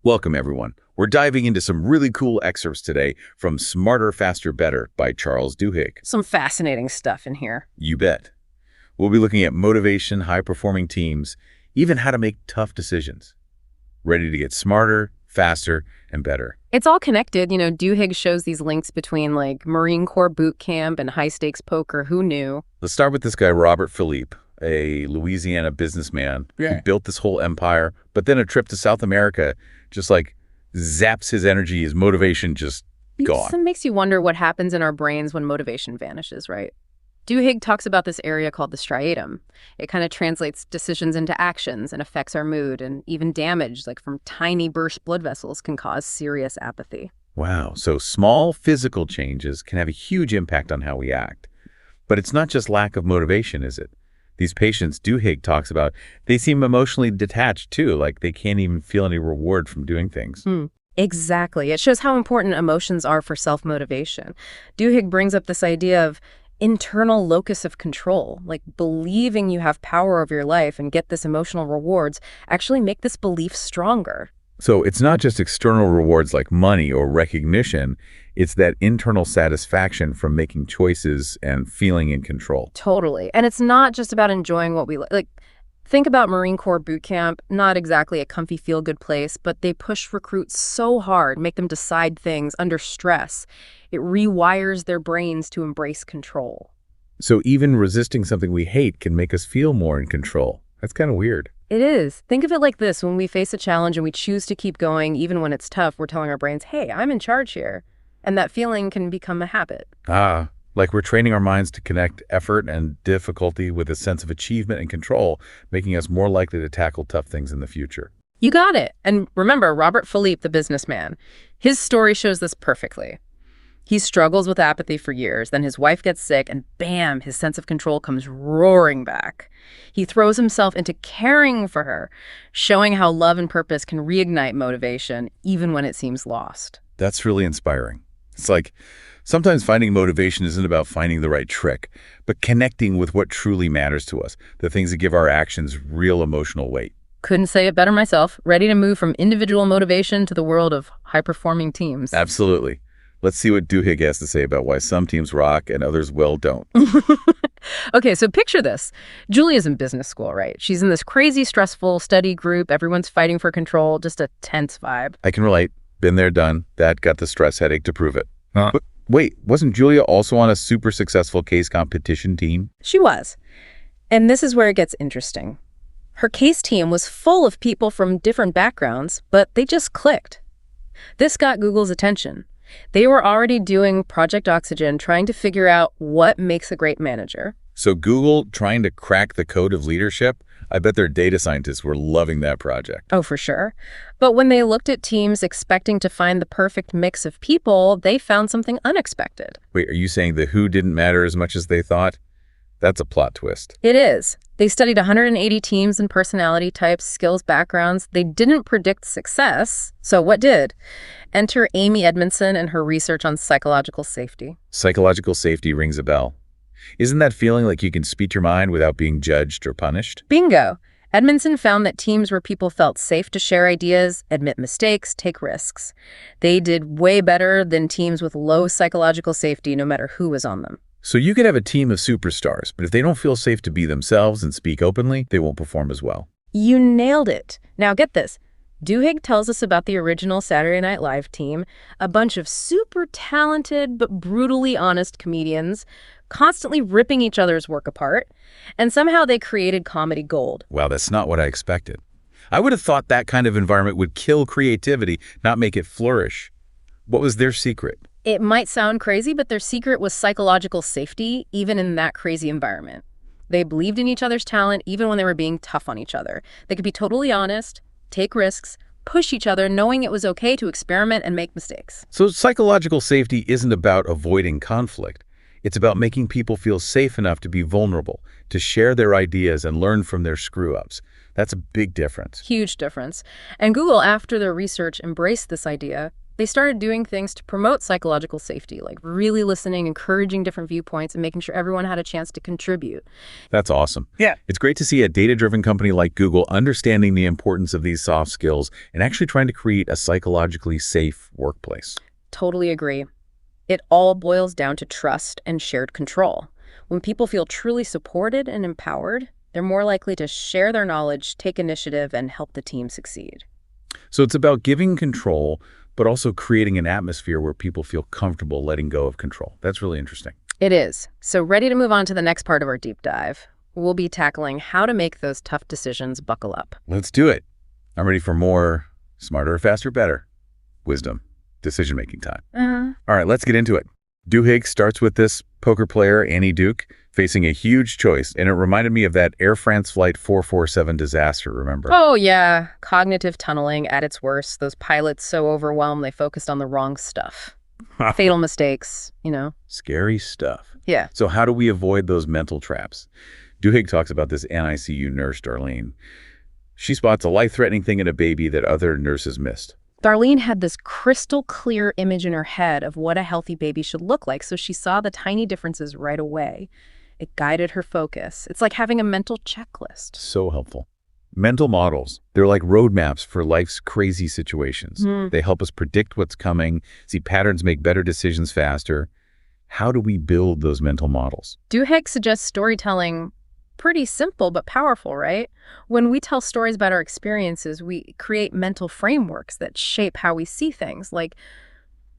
Welcome, everyone. We're diving into some really cool excerpts today from Smarter, Faster, Better by Charles Duhigg. Some fascinating stuff in here. You bet. We'll be looking at motivation, high-performing teams, even how to make tough decisions. Ready to get smarter, faster, and better. It's all connected. Duhigg shows these links between Marine Corps boot camp and high-stakes poker. Who knew? Let's start with this guy, Robert Philippe, a Louisiana businessman who built this whole empire, but then a trip to South America just zaps his energy, his motivation just gone. It makes you wonder what happens in our brains when motivation vanishes, right? Duhigg talks about this area called the striatum. It kind of translates decisions into actions and affects our mood, and even damage, from tiny burst blood vessels, can cause serious apathy. Wow, so small physical changes can have a huge impact on how we act. But it's not just lack of motivation, is it? These patients Duhigg talks about, they seem emotionally detached too, like they can't even feel any reward from doing things. Exactly. It shows how important emotions are for self-motivation. Duhigg brings up this idea of internal locus of control, believing you have power over your life and get this emotional rewards actually make this belief stronger. So it's not just external rewards like money or recognition, it's that internal satisfaction from making choices and feeling in control. Totally. And it's not just about enjoying what we like. Think about Marine Corps boot camp, not exactly a comfy feel-good place, but they push recruits so hard, make them decide things under stress. It rewires their brains to embrace control. So even resisting something we hate can make us feel more in control. That's kind of weird. It is. Think of it like this. When we face a challenge and we choose to keep going, even when it's tough, we're telling our brains, hey, I'm in charge here. And that feeling can become a habit. Like we're training our minds to connect effort and difficulty with a sense of achievement and control, making us more likely to tackle tough things in the future. You got it. And remember, Robert Philippe, the businessman, his story shows this perfectly. He struggles with apathy for years, then his wife gets sick, and bam, his sense of control comes roaring back. He throws himself into caring for her, showing how love and purpose can reignite motivation, even when it seems lost. That's really inspiring. It's like sometimes finding motivation isn't about finding the right trick, but connecting with what truly matters to us, the things that give our actions real emotional weight. Couldn't say it better myself. Ready to move from individual motivation to the world of high-performing teams. Absolutely. Let's see what Duhigg has to say about why some teams rock and others, don't. Okay, so picture this. Julia's in business school, right? She's in this crazy, stressful study group. Everyone's fighting for control, just a tense vibe. I can relate. Been there, done. That got the stress headache to prove it. But wait, wasn't Julia also on a super successful case competition team? She was. And this is where it gets interesting. Her case team was full of people from different backgrounds, but they just clicked. This got Google's attention. They were already doing Project Oxygen, trying to figure out what makes a great manager. So Google trying to crack the code of leadership? I bet their data scientists were loving that project. Oh, for sure. But when they looked at teams expecting to find the perfect mix of people, they found something unexpected. Wait, are you saying the who didn't matter as much as they thought? That's a plot twist. It is. They studied 180 teams and personality types, skills, backgrounds. They didn't predict success. So what did? Enter Amy Edmondson and her research on psychological safety. Psychological safety rings a bell. Isn't that feeling like you can speak your mind without being judged or punished? Bingo. Edmondson found that teams where people felt safe to share ideas, admit mistakes, take risks. They did way better than teams with low psychological safety, no matter who was on them. So you could have a team of superstars, but if they don't feel safe to be themselves and speak openly, they won't perform as well. You nailed it. Now get this. Duhigg tells us about the original Saturday Night Live team, a bunch of super talented but brutally honest comedians, constantly ripping each other's work apart, and somehow they created comedy gold. Wow, that's not what I expected. I would have thought that kind of environment would kill creativity, not make it flourish. What was their secret? It might sound crazy, but their secret was psychological safety, even in that crazy environment. They believed in each other's talent, even when they were being tough on each other. They could be totally honest, take risks, push each other, knowing it was okay to experiment and make mistakes. So psychological safety isn't about avoiding conflict. It's about making people feel safe enough to be vulnerable, to share their ideas and learn from their screw-ups. That's a big difference. Huge difference. And Google, after their research, embraced this idea, They started doing things to promote psychological safety, like really listening, encouraging different viewpoints, and making sure everyone had a chance to contribute. That's awesome. Yeah. It's great to see a data-driven company like Google understanding the importance of these soft skills and actually trying to create a psychologically safe workplace. Totally agree. It all boils down to trust and shared control. When people feel truly supported and empowered, they're more likely to share their knowledge, take initiative, and help the team succeed. So it's about giving control, but also creating an atmosphere where people feel comfortable letting go of control. That's really interesting. It is. So ready to move on to the next part of our deep dive. We'll be tackling how to make those tough decisions buckle up. Let's do it. I'm ready for more smarter, faster, better wisdom, decision-making time. All right, let's get into it. Duhigg starts with this poker player, Annie Duke, facing a huge choice, and it reminded me of that Air France Flight 447 disaster, remember? Oh, yeah. Cognitive tunneling at its worst. Those pilots so overwhelmed they focused on the wrong stuff. Fatal mistakes, Scary stuff. Yeah. So how do we avoid those mental traps? Duhigg talks about this NICU nurse, Darlene. She spots a life-threatening thing in a baby that other nurses missed. Darlene had this crystal clear image in her head of what a healthy baby should look like, so she saw the tiny differences right away. It guided her focus. It's like having a mental checklist. So helpful. Mental models, they're like roadmaps for life's crazy situations. They help us predict what's coming, see patterns, make better decisions faster. How do we build those mental models? Duhigg suggests storytelling. Pretty simple but powerful, right? When we tell stories about our experiences, we create mental frameworks that shape how we see things. Like,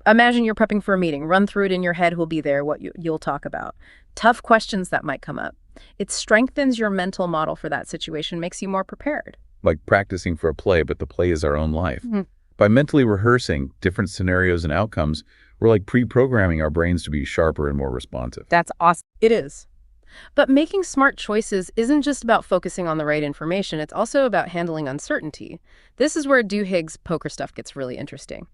imagine you're prepping for a meeting. Run through it in your head who'll be there, what you'll talk about. Tough questions that might come up. It strengthens your mental model for that situation, makes you more prepared. Like practicing for a play, but the play is our own life. By mentally rehearsing different scenarios and outcomes, we're like pre-programming our brains to be sharper and more responsive. That's awesome. It is. But making smart choices isn't just about focusing on the right information, it's also about handling uncertainty. This is where Duhigg's poker stuff gets really interesting.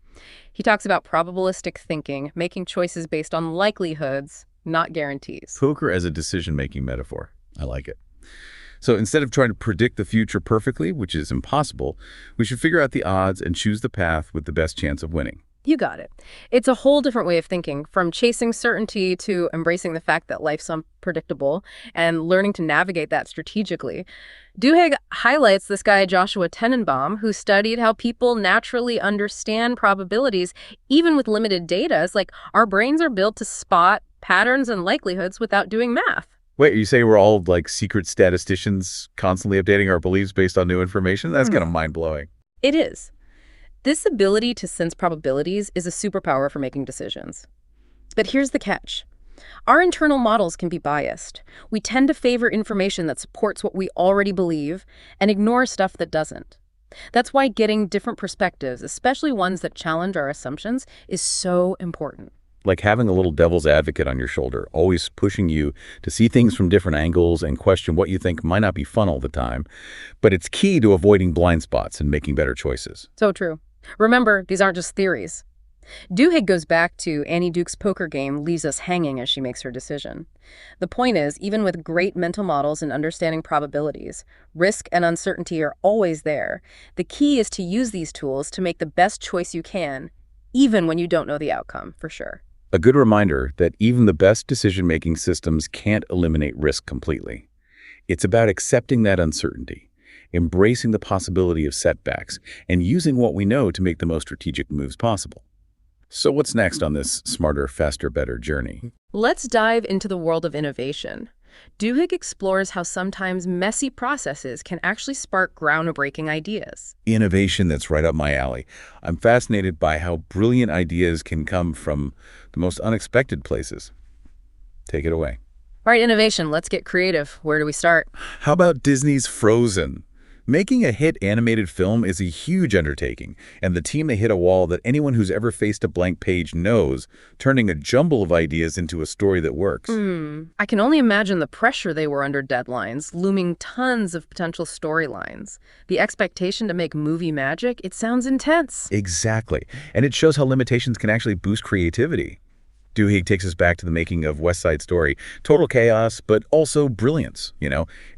He talks about probabilistic thinking, making choices based on likelihoods, not guarantees. Poker as a decision-making metaphor. I like it. So instead of trying to predict the future perfectly, which is impossible, we should figure out the odds and choose the path with the best chance of winning. You got it. It's a whole different way of thinking, from chasing certainty to embracing the fact that life's unpredictable and learning to navigate that strategically. Duhigg highlights this guy, Joshua Tenenbaum, who studied how people naturally understand probabilities, even with limited data. It's like our brains are built to spot patterns and likelihoods without doing math. Wait, you say we're all like secret statisticians constantly updating our beliefs based on new information? That's kind of mind-blowing. It is. This ability to sense probabilities is a superpower for making decisions. But here's the catch. Our internal models can be biased. We tend to favor information that supports what we already believe and ignore stuff that doesn't. That's why getting different perspectives, especially ones that challenge our assumptions, is so important. Like having a little devil's advocate on your shoulder, always pushing you to see things from different angles and question what you think might not be fun all the time. But it's key to avoiding blind spots and making better choices. So true. Remember, these aren't just theories. Duhigg goes back to Annie Duke's poker game leaves us hanging as she makes her decision. The point is, even with great mental models and understanding probabilities, risk and uncertainty are always there. The key is to use these tools to make the best choice you can, even when you don't know the outcome, for sure. A good reminder that even the best decision-making systems can't eliminate risk completely. It's about accepting that uncertainty, embracing the possibility of setbacks, and using what we know to make the most strategic moves possible. So what's next on this smarter, faster, better journey? Let's dive into the world of innovation. Duhigg explores how sometimes messy processes can actually spark groundbreaking ideas. Innovation, that's right up my alley. I'm fascinated by how brilliant ideas can come from the most unexpected places. Take it away. All right, innovation, let's get creative. Where do we start? How about Disney's Frozen? Making a hit animated film is a huge undertaking, and the team, they hit a wall that anyone who's ever faced a blank page knows, turning a jumble of ideas into a story that works. I can only imagine the pressure they were under, deadlines, looming tons of potential storylines. The expectation to make movie magic, it sounds intense. Exactly, and it shows how limitations can actually boost creativity. Duhigg takes us back to the making of West Side Story. Total chaos, but also brilliance.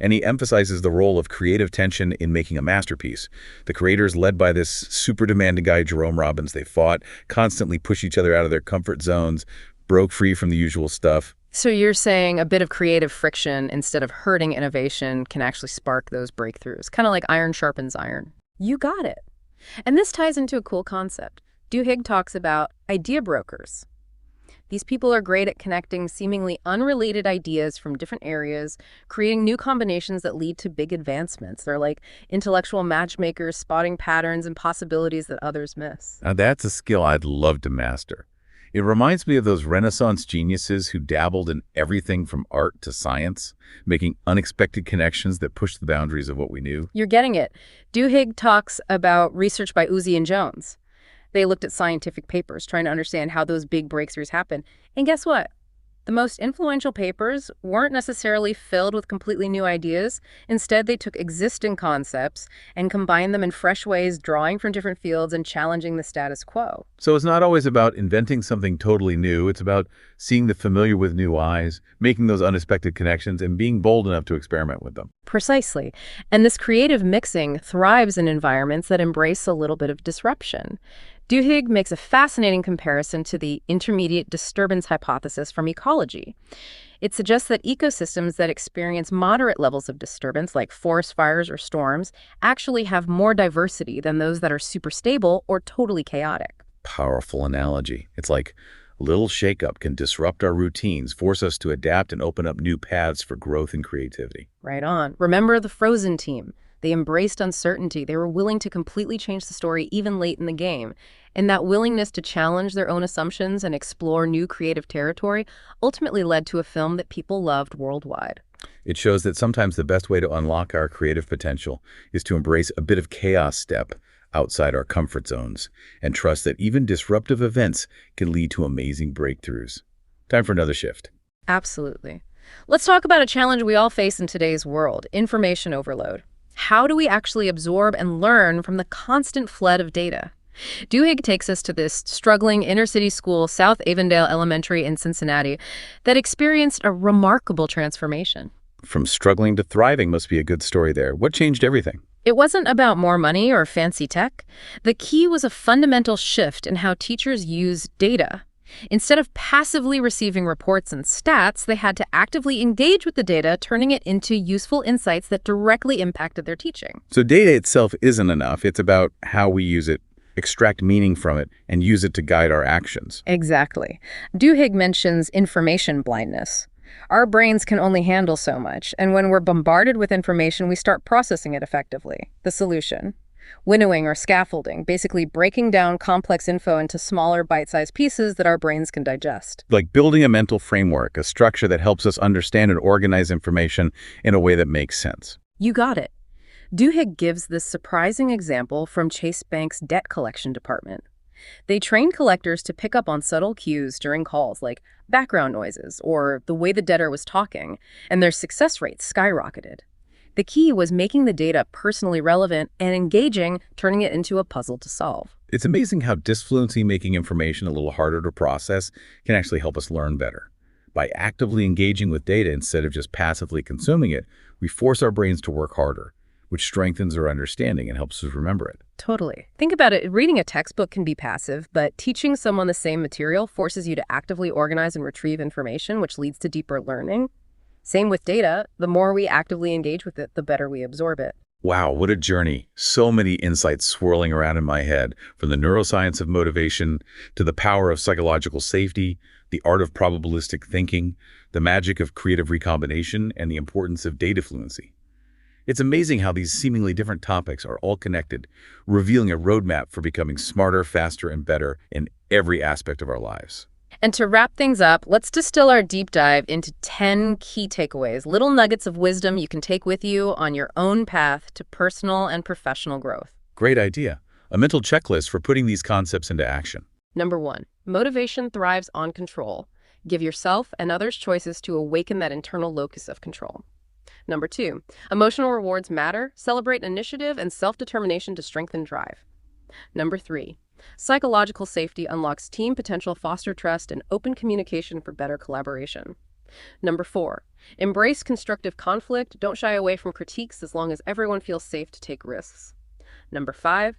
And he emphasizes the role of creative tension in making a masterpiece. The creators, led by this super demanding guy, Jerome Robbins, they fought, constantly push each other out of their comfort zones, broke free from the usual stuff. So you're saying a bit of creative friction instead of hurting innovation can actually spark those breakthroughs, kind of like iron sharpens iron. You got it. And this ties into a cool concept. Duhigg talks about idea brokers. These people are great at connecting seemingly unrelated ideas from different areas, creating new combinations that lead to big advancements. They're like intellectual matchmakers, spotting patterns and possibilities that others miss. Now that's a skill I'd love to master. It reminds me of those Renaissance geniuses who dabbled in everything from art to science, making unexpected connections that pushed the boundaries of what we knew. You're getting it. Duhigg talks about research by Uzi and Jones. They looked at scientific papers, trying to understand how those big breakthroughs happen. And guess what? The most influential papers weren't necessarily filled with completely new ideas. Instead, they took existing concepts and combined them in fresh ways, drawing from different fields and challenging the status quo. So it's not always about inventing something totally new. It's about seeing the familiar with new eyes, making those unexpected connections, and being bold enough to experiment with them. Precisely. And this creative mixing thrives in environments that embrace a little bit of disruption. Duhigg makes a fascinating comparison to the intermediate disturbance hypothesis from ecology. It suggests that ecosystems that experience moderate levels of disturbance, like forest fires or storms, actually have more diversity than those that are super stable or totally chaotic. Powerful analogy. It's like a little shakeup can disrupt our routines, force us to adapt, and open up new paths for growth and creativity. Right on. Remember the Frozen team. They embraced uncertainty. They were willing to completely change the story even late in the game. And that willingness to challenge their own assumptions and explore new creative territory ultimately led to a film that people loved worldwide. It shows that sometimes the best way to unlock our creative potential is to embrace a bit of chaos step outside our comfort zones and trust that even disruptive events can lead to amazing breakthroughs. Time for another shift. Absolutely. Let's talk about a challenge we all face in today's world: information overload. How do we actually absorb and learn from the constant flood of data? Duhigg takes us to this struggling inner-city school, South Avondale Elementary in Cincinnati, that experienced a remarkable transformation. From struggling to thriving must be a good story there. What changed everything? It wasn't about more money or fancy tech. The key was a fundamental shift in how teachers use data. Instead of passively receiving reports and stats, they had to actively engage with the data, turning it into useful insights that directly impacted their teaching. So data itself isn't enough. It's about how we use it, extract meaning from it, and use it to guide our actions. Exactly. Duhigg mentions information blindness. Our brains can only handle so much, and when we're bombarded with information, we start processing it effectively. The solution: winnowing or scaffolding, basically breaking down complex info into smaller bite-sized pieces that our brains can digest. Like building a mental framework, a structure that helps us understand and organize information in a way that makes sense. You got it. Duhigg gives this surprising example from Chase Bank's debt collection department. They trained collectors to pick up on subtle cues during calls, like background noises or the way the debtor was talking, and their success rates skyrocketed. The key was making the data personally relevant and engaging, turning it into a puzzle to solve. It's amazing how disfluency, making information a little harder to process, can actually help us learn better. By actively engaging with data instead of just passively consuming it, we force our brains to work harder, which strengthens our understanding and helps us remember it. Totally. Think about it. Reading a textbook can be passive, but teaching someone the same material forces you to actively organize and retrieve information, which leads to deeper learning. Same with data. The more we actively engage with it, the better we absorb it. Wow, what a journey. So many insights swirling around in my head, from the neuroscience of motivation to the power of psychological safety, the art of probabilistic thinking, the magic of creative recombination, and the importance of data fluency. It's amazing how these seemingly different topics are all connected, revealing a roadmap for becoming smarter, faster, and better in every aspect of our lives. And to wrap things up, let's distill our deep dive into 10 key takeaways, little nuggets of wisdom you can take with you on your own path to personal and professional growth. Great idea. A mental checklist for putting these concepts into action. Number 1, motivation thrives on control. Give yourself and others choices to awaken that internal locus of control. Number 2, emotional rewards matter. Celebrate initiative and self-determination to strengthen drive. Number 3, psychological safety unlocks team potential, foster trust, and open communication for better collaboration. Number 4, embrace constructive conflict. Don't shy away from critiques as long as everyone feels safe to take risks. Number 5,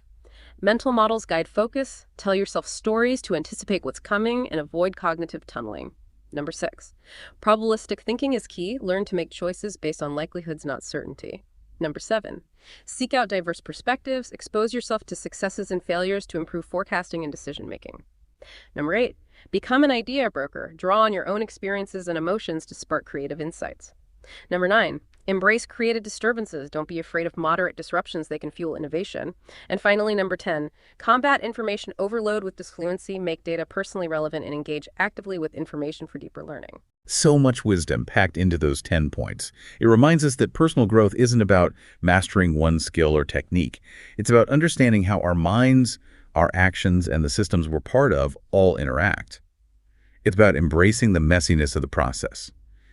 mental models guide focus. Tell yourself stories to anticipate what's coming and avoid cognitive tunneling. Number 6, probabilistic thinking is key. Learn to make choices based on likelihoods, not certainty. Number 7, seek out diverse perspectives. Expose yourself to successes and failures to improve forecasting and decision making. Number 8, become an idea broker. Draw on your own experiences and emotions to spark creative insights. Number 9, embrace creative disturbances. Don't be afraid of moderate disruptions. They can fuel innovation. And finally, number 10, combat information overload with disfluency. Make data personally relevant and engage actively with information for deeper learning. So much wisdom packed into those 10 points. It reminds us that personal growth isn't about mastering one skill or technique. It's about understanding how our minds, our actions, and the systems we're part of all interact. It's about embracing the messiness of the process,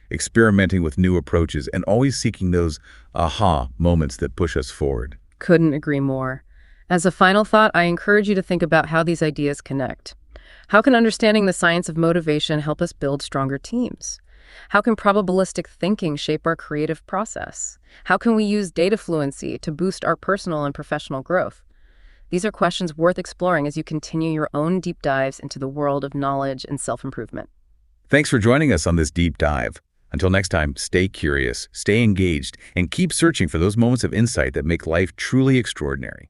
experimenting with new approaches, and always seeking those aha moments that push us forward. Couldn't agree more. As a final thought, I encourage you to think about how these ideas connect. How can understanding the science of motivation help us build stronger teams? How can probabilistic thinking shape our creative process? How can we use data fluency to boost our personal and professional growth? These are questions worth exploring as you continue your own deep dives into the world of knowledge and self-improvement. Thanks for joining us on this deep dive. Until next time, stay curious, stay engaged, and keep searching for those moments of insight that make life truly extraordinary.